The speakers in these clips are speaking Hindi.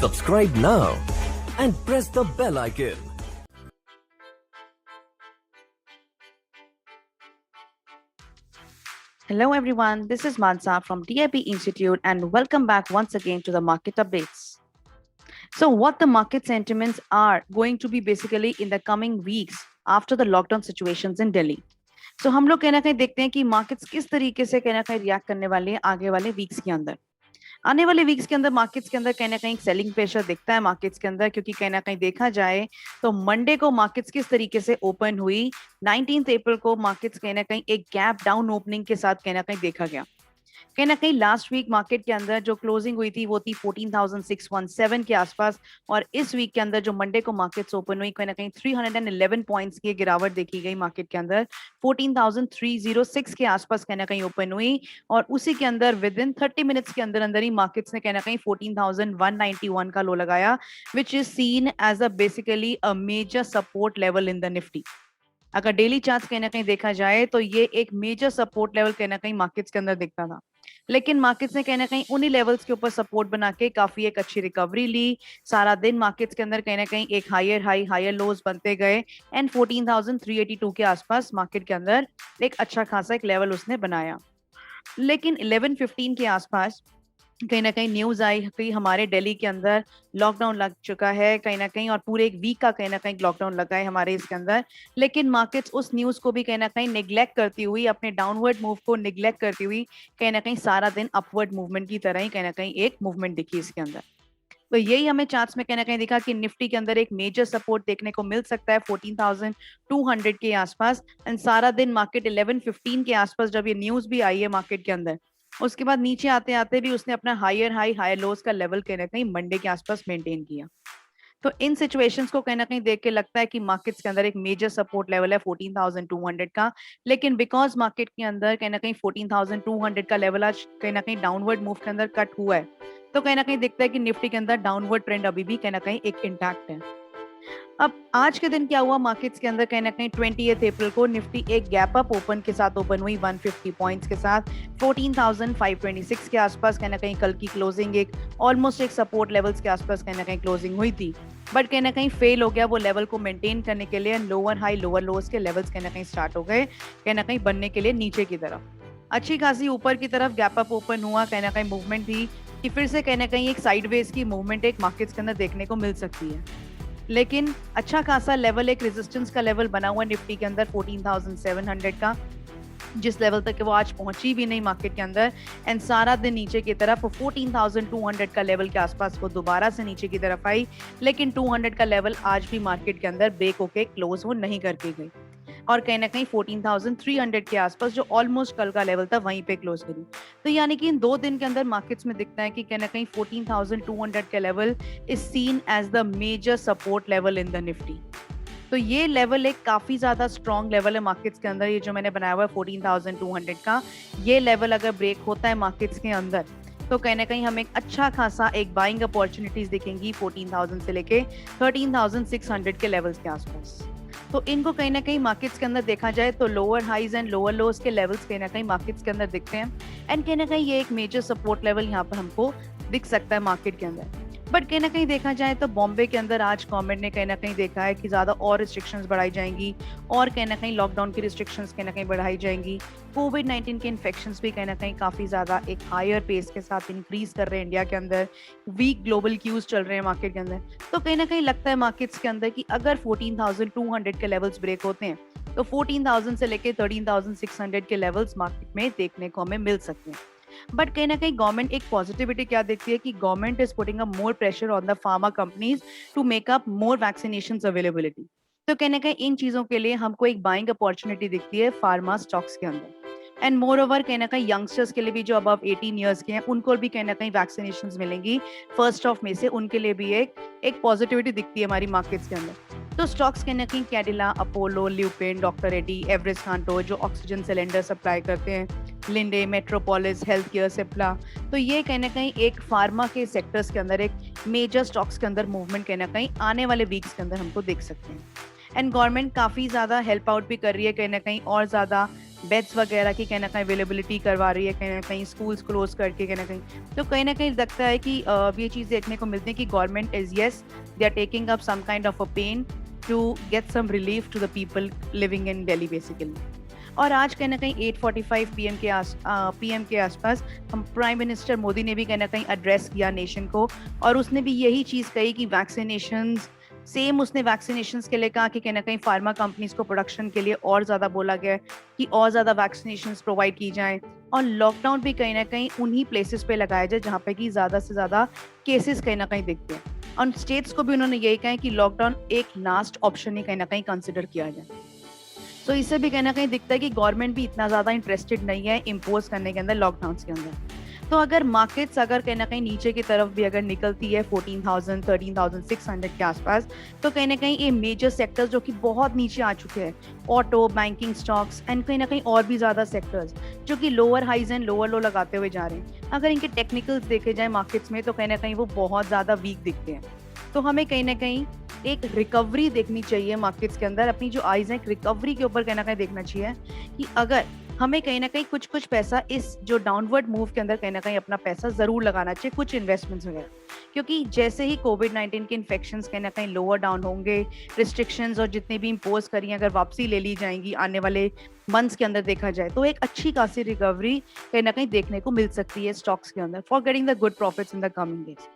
Subscribe now and press the bell icon. Hello everyone, this is Mansa from DIB Institute and welcome back once again to the market updates. So what the market sentiments are going to be basically in the coming weeks after the lockdown situations in Delhi. So हम लोग कहीं ना कहीं देखते हैं कि मार्केट्स किस तरीके से कहीं ना कहीं रिएक्ट करने वाले हैं आगे वाले वीक्स के अंदर। आने वाले वीक्स के अंदर मार्केट्स के अंदर कहीं ना कहीं सेलिंग प्रेशर दिखता है मार्केट्स के अंदर, क्योंकि कहीं ना कहीं देखा जाए तो मंडे को मार्केट्स किस तरीके से ओपन हुई, 19 अप्रैल को मार्केट्स कहीं ना कहीं एक गैप डाउन ओपनिंग के साथ कहीं ना कहीं देखा गया। कहीं ना कहीं लास्ट वीक मार्केट के अंदर जो क्लोजिंग हुई थी वो थी 14,617 के आसपास, और इस वीक के अंदर जो मंडे को मार्केट्स ओपन हुई कहीं ना कहीं 311 पॉइंट्स की गिरावट देखी गई मार्केट के अंदर, 14,306 के आसपास कहीं ना कहीं ओपन हुई, और उसी के अंदर विद इन 30 मिनट्स के अंदर अंदर ही मार्केट्स ने कहीं ना कहीं 14,191 का लो लगाया, which is seen as a basically a major support level in the Nifty. अगर डेली चार्ट कहीं ना कहीं देखा जाए तो ये एक मेजर सपोर्ट लेवल कहीं ना कहीं मार्केट्स के अंदर दिखता था, लेकिन मार्केट्स ने कहीं ना कहीं उन्हीं लेवल्स के ऊपर सपोर्ट बना के काफी एक अच्छी रिकवरी ली। सारा दिन मार्केट्स के अंदर कहीं ना कहीं एक हायर हाई हायर लोज बनते गए एंड 14,382 के आसपास मार्केट के अंदर एक अच्छा खासा एक लेवल उसने बनाया। लेकिन 11:15 के आसपास कहीं ना कहीं न्यूज आई कि हमारे दिल्ली के अंदर लॉकडाउन लग चुका है कहीं ना कहीं, और पूरे एक वीक का कहीं ना कहीं लॉकडाउन लगा है हमारे इसके अंदर। लेकिन मार्केट्स उस न्यूज को भी कहीं ना कहीं निग्लेक्ट करती हुई, अपने डाउनवर्ड मूव को निग्लेक्ट करती हुई कहीं ना कहीं सारा दिन अपवर्ड मूवमेंट की तरह ही कहीं ना कहीं एक मूवमेंट दिखी इसके अंदर। तो यही हमें चार्ट्स में कहीं ना कहीं दिखा कि निफ्टी के अंदर एक मेजर सपोर्ट देखने को मिल सकता है 14,200 के आसपास, एंड सारा दिन मार्केट 11:15 के आसपास जब ये न्यूज भी आई है मार्केट के अंदर, उसके बाद नीचे आते आते भी उसने अपना हायर हाई हायर लोज का लेवल कहीं ना कहीं मंडे के आसपास मेंटेन किया। तो इन सिचुएशंस को कहीं ना कहीं देख के लगता है कि मार्केट्स के अंदर एक मेजर सपोर्ट लेवल है 14,200 का, लेकिन बिकॉज मार्केट के अंदर कहीं ना कहीं 14,200 का लेवल आज कहीं ना कहीं डाउनवर्ड मूव के अंदर कट हुआ है, तो कहीं ना कहीं दिखता है कि निफ्टी के अंदर डाउनवर्ड ट्रेंड अभी भी कहीं ना कहीं एक इंटैक्ट है। अब आज के दिन क्या हुआ मार्केट्स के अंदर, कहीं ना कहीं 20 अप्रैल को निफ्टी एक गैप अप ओपन के साथ ओपन हुई 150 पॉइंट्स के साथ 14,526 के आसपास कहीं ना कहीं कल की क्लोजिंग एक ऑलमोस्ट एक सपोर्ट लेवल्स के आसपास कहीं ना कहीं क्लोजिंग हुई थी, बट कहीं ना कहीं फेल हो गया वो लेवल को मेंटेन करने के लिए। लोअर हाई लोअर लोज के लेवल्स कहीं ना कहीं स्टार्ट हो गए कहीं ना कहीं बनने के लिए नीचे की तरफ। अच्छी खासी ऊपर की तरफ गैप अप ओपन हुआ, कहीं ना कहीं मूवमेंट थी कि फिर से कहीं ना कहीं एक साइडवेज की मूवमेंट एक मार्केट्स के अंदर देखने को मिल सकती है, लेकिन अच्छा खासा लेवल एक रेजिस्टेंस का लेवल बना हुआ निफ्टी के अंदर 14,700 का, जिस लेवल तक वो आज पहुंची भी नहीं मार्केट के अंदर, एंड सारा दिन नीचे की तरफ 14,200 का लेवल के आसपास वो दोबारा से नीचे की तरफ आई, लेकिन 200 का लेवल आज भी मार्केट के अंदर ब्रेक होके क्लोज वो नहीं करके गई, और कहीं ना कहीं 14,300 के आसपास जो ऑलमोस्ट कल का लेवल था वहीं पे क्लोज करी। तो यानी कि इन 2 दिन के अंदर मार्केट्स में दिखता है कि कहीं ना कहीं 14,200 का level is seen as the major support level in the Nifty. तो ये लेवल एक काफी ज्यादा स्ट्रॉन्ग लेवल है मार्केट्स के अंदर, ये जो मैंने बनाया हुआ है 14,200 का, ये लेवल अगर ब्रेक होता है मार्केट्स के अंदर तो कहीं ना कहीं हमें एक अच्छा खासा एक बाइंग अपॉर्चुनिटीज दिखेंगी 14,000 से लेके 13,600 के लेवल्स के आसपास। तो इनको कहीं ना कहीं मार्केट्स के अंदर देखा जाए तो lower highs and lower lows के लेवल्स कहीं ना कहीं मार्केट्स के अंदर दिखते हैं, एंड कहीं ना कहीं ये एक मेजर सपोर्ट लेवल यहाँ पर हमको दिख सकता है मार्केट के अंदर। बट कहीं ना कहीं देखा जाए तो बॉम्बे के अंदर आज गवर्नमेंट ने कहीं ना कहीं देखा है कि ज्यादा और रिस्ट्रिक्शंस बढ़ाई जाएंगी, और कहीं ना कहीं लॉकडाउन की रिस्ट्रिक्शंस कहीं ना कहीं बढ़ाई जाएंगी। कोविड-19 के इन्फेक्शंस भी कहीं ना कहीं काफी ज्यादा एक हायर पेस के साथ इंक्रीज कर रहे हैं इंडिया के अंदर, वीक ग्लोबल क्यूज चल रहे हैं मार्केट के अंदर। तो कहीं ना कहीं लगता है मार्केट्स के अंदर कि अगर 14,200 के लेवल्स ब्रेक होते हैं तो 14,000 से लेके 13,600 के लेवल्स मार्केट में देखने को हमें मिल सकते हैं। बट कहीं ना कहीं गवर्नमेंट एक पॉजिटिविटी क्या देखती है कि government is putting a more pressure on the pharma companies to make up more vaccination availability. तो कहीं ना कहीं इन चीजों के लिए हमको एक बाइंग अपॉर्चुनिटी दिखती है फार्मा स्टॉक्स के अंदर, एंड मोर ओवर कहीं ना कहीं यंगस्टर्स के लिए भी जो अबव 18 ईयर्स के हैं उनको भी कहीं ना कहीं वैक्सीनेशन मिलेंगी 1 ऑफ में से, उनके लिए भी एक पॉजिटिविटी दिखती है हमारी मार्केट्स के अंदर। तो स्टॉक्स कहीं ना कहीं Cadila, Apollo, lupin, doctor Reddy, Everest कांटो जो ऑक्सीजन सिलेंडर सप्लाई करते हैं, Linde, metropolis, health care, Cipla, तो ये कहीं ना कहीं एक फार्मा के सेक्टर्स के अंदर एक मेजर स्टॉक्स के अंदर मूवमेंट कहीं ना कहीं आने वाले वीक्स के अंदर हमको देख सकते हैं। एंड गवर्नमेंट काफ़ी ज़्यादा हेल्प आउट भी कर रही है कहीं ना कहीं, और ज़्यादा बेड्स वगैरह की कहीं ना कहीं अवेलेबिलिटी करवा रही है, कहीं ना कहीं स्कूल्स क्लोज करके कहीं ना कहीं। तो कहीं ना कहीं लगता है कि ये चीज़ देखने को मिलती है कि government is yes they are taking up some kind of a pain to get some relief to the people living in Delhi basically. और आज कहीं ना कहीं 8:45 पीएम के आसपास हम प्राइम मिनिस्टर मोदी ने भी कहीं ना कहीं एड्रेस किया नेशन को, और उसने भी यही चीज़ कही कि वैक्सीनेशन सेम उसने वैक्सीनेशन के लिए कहा कि कहीं ना कहीं फार्मा कंपनीज को प्रोडक्शन के लिए और ज़्यादा बोला गया है कि और ज़्यादा वैक्सीनेशन प्रोवाइड की जाएं, और लॉकडाउन भी कहीं ना कहीं उन्हीं प्लेसेस पे लगाया जाए जहाँ पे कि ज़्यादा से ज़्यादा केसेस कहीं ना कहीं दिखते हैं। और स्टेट्स को भी उन्होंने यही कहा है कि लॉकडाउन एक लास्ट ऑप्शन ही कहीं ना कहीं कंसिडर किया जाए। तो इससे भी कहीं ना कहीं दिखता है कि गवर्नमेंट भी इतना ज़्यादा इंटरेस्टेड नहीं है इम्पोज करने के अंदर, लॉकडाउन के अंदर। तो अगर मार्केट्स अगर कहीं ना कहीं नीचे की तरफ भी अगर निकलती है 14,000 13,600 के आसपास, तो कहीं ना कहीं ये मेजर सेक्टर्स जो कि बहुत नीचे आ चुके हैं, ऑटो, बैंकिंग स्टॉक्स एंड कहीं ना कहीं और भी ज़्यादा सेक्टर्स जो कि lower highs and lower low लगाते हुए जा रहे हैं, अगर इनके टेक्निकल्स देखे जाए मार्केट्स में तो कहीं ना कहीं वो बहुत ज़्यादा वीक दिखते हैं। तो हमें कहीं ना कहीं एक रिकवरी देखनी चाहिए मार्केट्स के अंदर, अपनी जो आइज है रिकवरी के ऊपर कहीं ना कहीं देखना चाहिए कि अगर हमें कहीं ना कहीं कुछ कुछ पैसा इस जो डाउनवर्ड मूव के अंदर कहीं ना कहीं अपना पैसा जरूर लगाना चाहिए, कुछ इन्वेस्टमेंट्स वगैरह, क्योंकि जैसे ही कोविड-19 के इन्फेक्शंस कहीं ना कहीं लोअर डाउन होंगे, रिस्ट्रिक्शंस और जितने भी इम्पोज करी अगर वापसी ले ली जाएंगी आने वाले मंथ्स के अंदर देखा जाए, तो एक अच्छी खासी रिकवरी कहीं ना कहीं देखने को मिल सकती है स्टॉक्स के अंदर for getting the good profits in the coming days.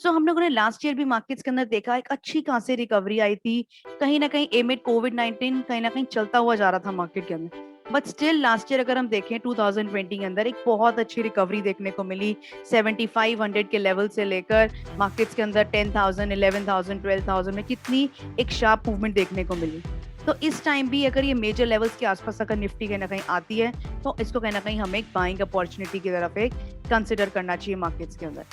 So हम लोगों ने लास्ट ईयर भी मार्केट्स के अंदर देखा एक अच्छी खासी रिकवरी आई थी, कहीं ना कहीं एमिड कोविड-19 कहीं ना कहीं चलता हुआ जा रहा था मार्केट के अंदर, बट स्टिल लास्ट ईयर अगर हम देखें 2020 के अंदर एक बहुत अच्छी रिकवरी देखने को मिली 7500 के लेवल से लेकर मार्केट्स के अंदर 10,000 11,000 12,000 में कितनी एक शार्प मूवमेंट देखने को मिली। तो इस टाइम भी अगर ये मेजर लेवल्स के आसपास अगर निफ्टी कहीं ना कहीं आती है तो इसको कहीं ना कहीं हमें एक बाइंग अपॉर्चुनिटी की तरफ एक कंसिडर करना चाहिए मार्केट्स के अंदर।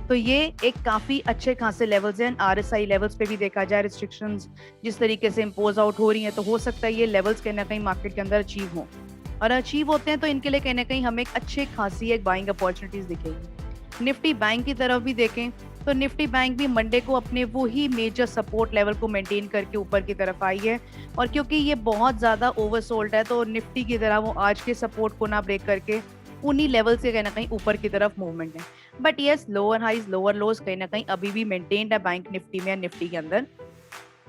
तो ये एक काफी अच्छे खासे लेवल्स हैं। आरएसआई लेवल्स पे भी देखा जाए रिस्ट्रिक्शंस जिस तरीके से इम्पोज आउट हो रही हैं, तो हो सकता है ये लेवल्स कहीं ना कहीं मार्केट के अंदर अचीव हो, और अचीव होते हैं तो इनके लिए कहीं ना कहीं हमें एक अच्छे खासी एक बाइंग अपॉर्चुनिटीज दिखेगी। निफ्टी बैंक की तरफ भी देखें तो निफ्टी बैंक भी मंडे को अपने वो ही मेजर सपोर्ट लेवल को मेंटेन करके ऊपर की तरफ आई है, और क्योंकि ये बहुत ज्यादा ओवरसोल्ड है तो निफ्टी की तरह वो आज के सपोर्ट को ना ब्रेक करके उन्हीं लेवल से कहीं ना कहीं ऊपर की तरफ मूवमेंट है। But yes, lower highs lower lows कहीं ना कहीं अभी भी मेंटेन्ड है बैंक निफ्टी में, निफ्टी के अंदर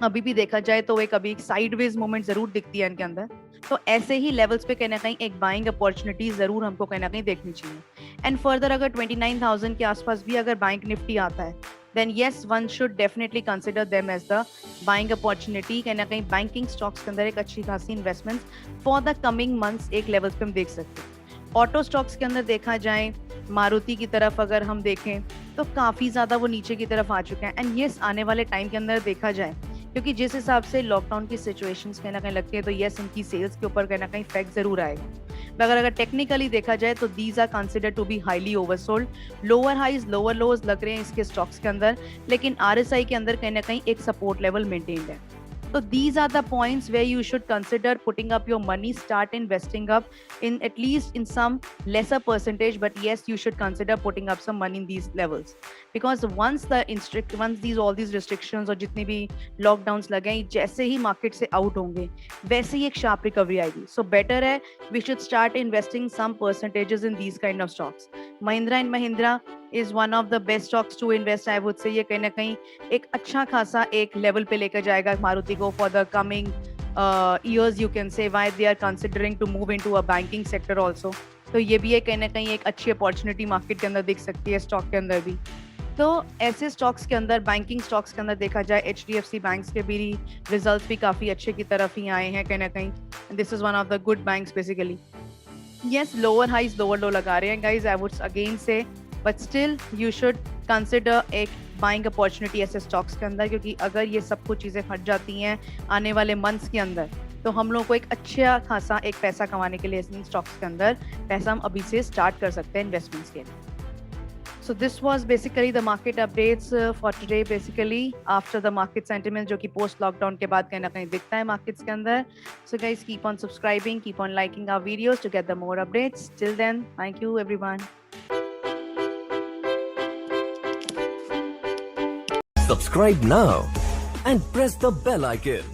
अभी भी देखा जाए तो एक अभी साइडवेज मूवमेंट जरूर दिखती है इनके अंदर। तो ऐसे ही लेवल्स पे कहीं ना कहीं एक बाइंग अपॉर्चुनिटी जरूर हमको कहीं ना कहीं देखनी चाहिए। एंड फर्दर अगर 29,000 के आसपास भी अगर बैंक निफ्टी आता है then yes one should definitely consider them as the buying opportunity. कहीं ना कहीं बैंकिंग स्टॉक्स के अंदर एक अच्छी खासी investment for the coming months एक लेवल्स पे हम देख सकते हैं। ऑटो स्टॉक्स के अंदर देखा जाए मारुति की तरफ अगर हम देखें तो काफी ज्यादा वो नीचे की तरफ आ चुके हैं, एंड येस आने वाले टाइम के अंदर देखा जाए क्योंकि जिस हिसाब से लॉकडाउन की सिचुएशंस कहीं ना कहीं लगती है तो येस इनकी सेल्स के ऊपर कहीं ना कहीं इफेक्ट जरूर आएगा। मगर अगर टेक्निकली देखा जाए तो these are consider to be highly oversold, lower highs lower lows लग रहे हैं इसके स्टॉक्स के अंदर, लेकिन आरएसआई के अंदर कहीं ना कहीं एक सपोर्ट लेवल मेंटेन्ड है। So these are the points where you should consider putting up your money, start investing up in at least in some lesser percentage, but yes, you should consider putting up some money in these levels because once all these restrictions और जितने भी lockdowns लगे जैसे ही market से out होंगे वैसे ही एक sharp recovery आएगी। So better है we should start investing some percentages in these kind of stocks. Mahindra and Mahindra is one of the best stocks to invest, I would say। ये कहीं ना कहीं एक अच्छा खासा एक लेवल पे लेकर जाएगा मारुति को for the coming years, you can say, why they are considering to move into a banking sector also। तो ये भी है कहीं ना कहीं एक अच्छी अपॉर्चुनिटी मार्केट के अंदर दिख सकती है स्टॉक के अंदर भी। तो ऐसे स्टॉक्स के अंदर बैंकिंग स्टॉक्स के अंदर देखा जाए HDFC बैंक्स के भी रिजल्ट्स भी काफी अच्छे की तरफ ही आए हैं कहीं ना कहीं। This is one of the good banks basically. yes, lower highs lower low लगा रहे हैं guys, I would again say, but still you should consider एक बाइंग अपॉर्चुनिटी ऐसे स्टॉक्स के अंदर, क्योंकि अगर ये सब कुछ चीजें हट जाती हैं आने वाले मंथ्स के अंदर तो हम लोग को एक अच्छा खासा एक पैसा कमाने के लिए इन स्टॉक्स के अंदर पैसा हम अभी से स्टार्ट कर सकते हैं इन्वेस्टमेंट्स के लिए। So this was basically the market updates for today, basically after the market sentiment जो कि post lockdown के बाद कहीं ना कहीं दिखता है markets के अंदर। So guys, keep on subscribing, keep on liking our videos to get the more updates. Till then, thank you everyone. Subscribe now and press the bell icon.